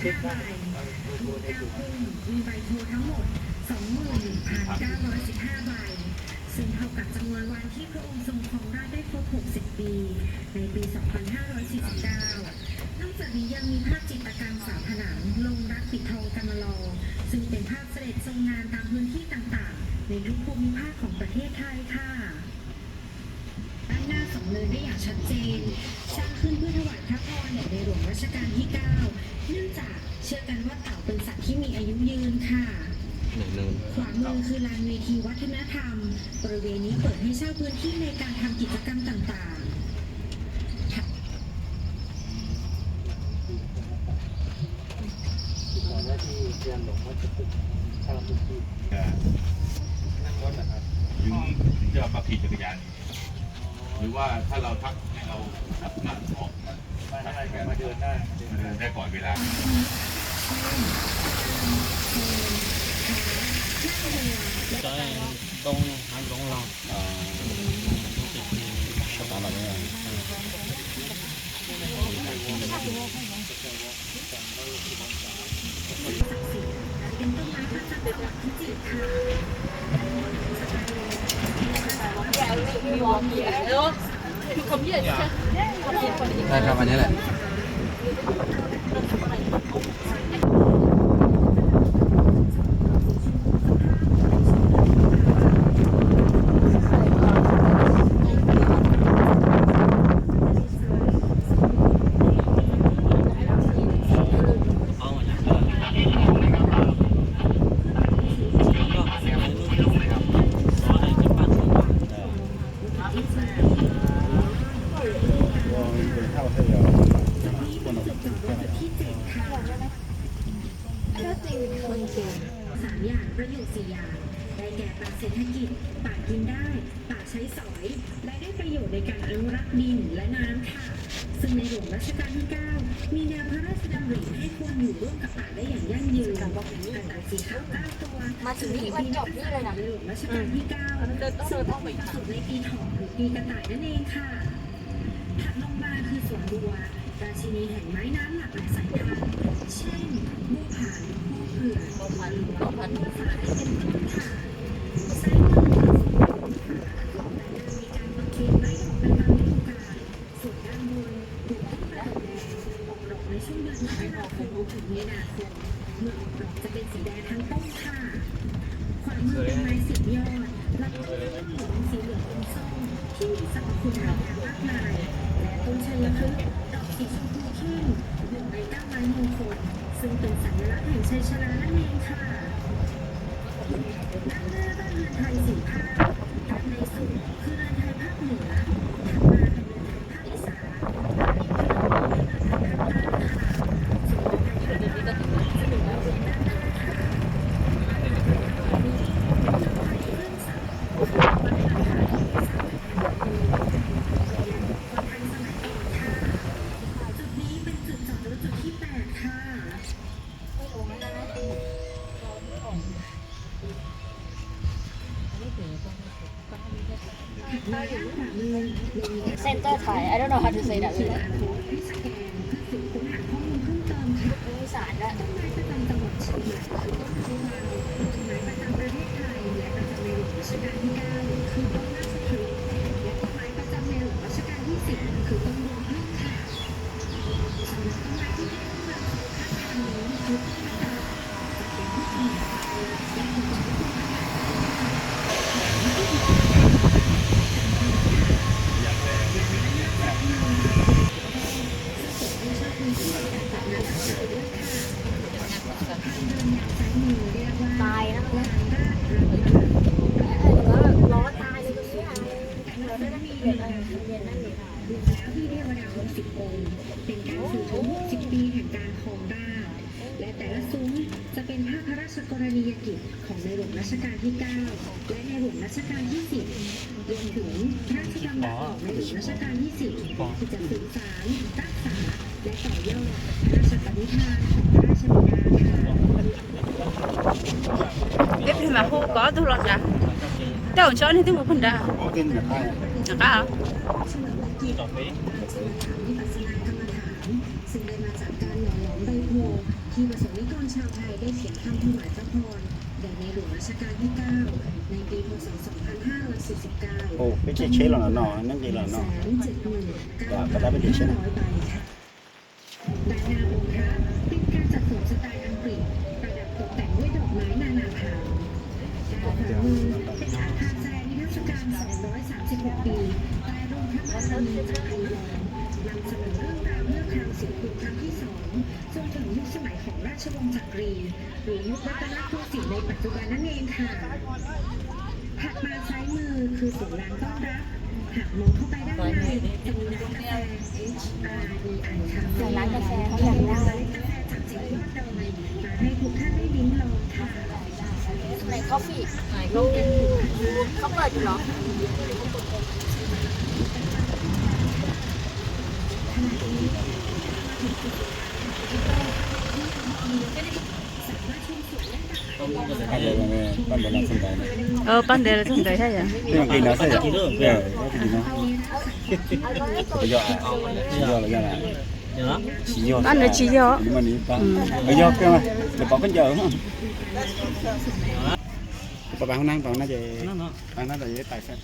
ใบทุก9พุ่มมีใบโพทั้งหมด 21,915 ใบซึ่งเท่ากับจำนวนวันที่พระองค์ทรงครองราชย์ได้ครบ 60 ปี ในปี 2549 นอกจากนี้ยังมีภาพจิตรกรรมฝาผนังลงรักปิดทองกำมะลอซึ่งเป็นภาพเสด็จทรงงานตามพื้นที่ต่างๆในทุกภูมิภาคของประเทศไทยค่ะด้านหน้าสองเนินได้อย่างชัดเจนสร้างขึ้นเพื่อถวายพระพรแด่ในหลวงรัชกาลที่ 9 เนื่องจากเชื่อกันว่าเต่าเป็นสัตว์ที่มีอายุยืนค่ะขวามือคือลานเวทีวัฒนธรรมบริเวณนี้เปิดให้เช่าพื้นที่ในการทำกิจกรรมต่างๆตอนแรกที่เรียนหลงว่าจะตึกทำตึกที่นั่งรถนะครับถึงจะมาขี่จักรยานหรือว่าถ้าเราทักให้เราทักงานออกมาเดินได้ได้ก่อนเวลาตรงทางตรงเราตามแบบนี้เป็นต้นไม้ประจำจังหวัดพิจิตรค่ะใช่ครับอันนี้แหละ3 อย่างประโยชน์ 4 อย่างได้แก่ป่าเศรษฐกิจป่ากินได้ป่าใช้สอยและได้ประโยชน์ในการอนุรักษ์ดินและน้ำค่ะซึ่งในหลวงรัชกาลที่ 9 มีแนวพระราชดำริให้ควรอยู่ร่วมกับป่าได้อย่างยั่งยืนกระต่ายสีขาว9 ตัวมาถึงนี่มันจบนี่เลยนะในหลวงรัชกาลที่ 9 ซึ่งต้องไปสุดในปีถอนหรือปีกระต่ายนั่นเองค่ะถัดลงมาคือสวนบัวราชินีแห่งไม้น้ำหลากหลายสายพันธุ์เช่นบัวผานบัวเผือกบัวพันธุ์บัวฝาดเป็นต้นค่ะไส้เงินมีการประเคนไม้ดอกเป็นบางฤดูกาลส่วนด้านบนปลูกต้นกระดูกแดงออกดอกในช่วงเดือนมกราคมถึงมีนาคมเมื่อออกดอกจะเป็นสีแดงทั้งต้นค่ะขวามือเป็นไม้สียอดลำต้นเหลืองสีเหลืองอมส้มที่มีสรรพคุณหลายอย่างมากมายและต้นชัยพฤกษ์ดอกสีชมพูเข้มหนึ่งใน9 ไม้มงคลซึ่งเป็นสัญลักษณ์แห่งชัยชนะนั่นเองค่ะด้านหน้าบ้านเรือนไทย4 ภาคด้านในสุดคือเรือนไทยภาคเหนือถัดมาเป็นเรือนไทยภาคอีสานและอีกเรือนไทยภาคใต้ค่ะส่วนเรือนไทยภาคกลางจะอยู่บริเวณด้านหน้าค่ะมีเรือนไทยเครื่องสักวัฒนธรรมที่สร้างเป็นคนไทยสมัยก่อนค่ะจุดนี้เป็นจุดจอดรถจุดที่ 8 ค่ะเซ็นเตอร์ไทย I don't know how to say that เลยให้สแกนเพื่อสืบค้นหาข้อมูลเพิ่มเติมค่ะ อีสานละ ต้นไม้ประจำจังหวัดเชียงใหม่คือต้นเขาวาวต้นไม้ประจำประเทศไทยและประจำในหลวงรัชกาลที่ 9 คือต้นราชพฤกษ์และต้นไม้ประจำในหลวงรัชกาลที่ 10 คือต้นบัวพึ่งค่ะสำหรับต้นไม้ที่ได้ขึ้นมาสู่ข้างทางนี้คือต้นมะกอกจะเป็นผู้หญิงและถูกใช้เป็นอาหารตายนะล้อตายเลยตรงนี้เราได้มีเรียนนั่นเลยค่ะ ดูแล้วที่เทวดา60 องค์เป็นการสื่อถึง60 ปีแห่งการครองราชย์และแต่ละซุ้มจะเป็นภาพพระราชกรณียกิจของในหลวงรัชกาลที่ 9 และในหลวงรัชกาลที่ 10 รวมถึงพระราชดำรัสของในหลวงรัชกาลที่ 10 ที่จะสื่อสารรักษาและต่อยอดพระราชปณิธานของพระราชบิดาค่ะ Tiếp thì mà không có tôi lọt ra. Đâu cho nên tôi một phần ra. Được à? เฉลิมพระเกียรติสถานวิปัสสนากรรมฐาน ซึ่งได้มาจากการหล่อหลอมใบโพที่ประสงค์นิกรชาวไทยได้เขียนคำถวายพระพรแด่ในหลวงรัชกาลที่ 9 ในปีพ.ศ. 2549 โอ้ไม่ใช่เช็ดหรอกเนาะนั่นคือหรอกเนาะ 170,900 ก็ได้เป็นเช็ด ใบค่ะด้านหน้าองค์พระเป็นการจัดสวนสไตล์อังกฤษประดับตกแต่งด้วยดอกไม้นานาพันธุ์ด้านขวามือเป็นอาคารแสดงนิทรรศการ 236 ปีใต้ร่มพระบารมีจักรีวรรณนำเสนอเรื่องราวเมื่อครั้งศรีกรุงครั้งที่ 2 จนถึงยุคสมัยของราชวงศ์จักรีหรือยุครัตนโกสินทร์ในปัจจุบันนั่นเองค่ะถัดมาซ้ายมือคือศูนย์ร้านต้อนรับหากมองเข้าไปด้านในจะมีร้านกาแฟ HRDI ค่ะ แต่ร้านกาแฟเขาอยากได้ เมล็ดกาแฟจากจิตยอดดอยมาให้ทุกท่านได้ลิ้มลองค่ะ ไหนกาแฟเขาเปิดอยู่เหรอ Ada yang pandai langsung dah. Pandai là xong đấy hay à? Tengok kena saya. Ya, kena. Bejo. Bejo lagi lah. Ciyo. Pandai ciyo. Di mana ni? Bejo ke mah? Lepas kan jauh. Lepas bangun nang je. Bangun dah je tak set.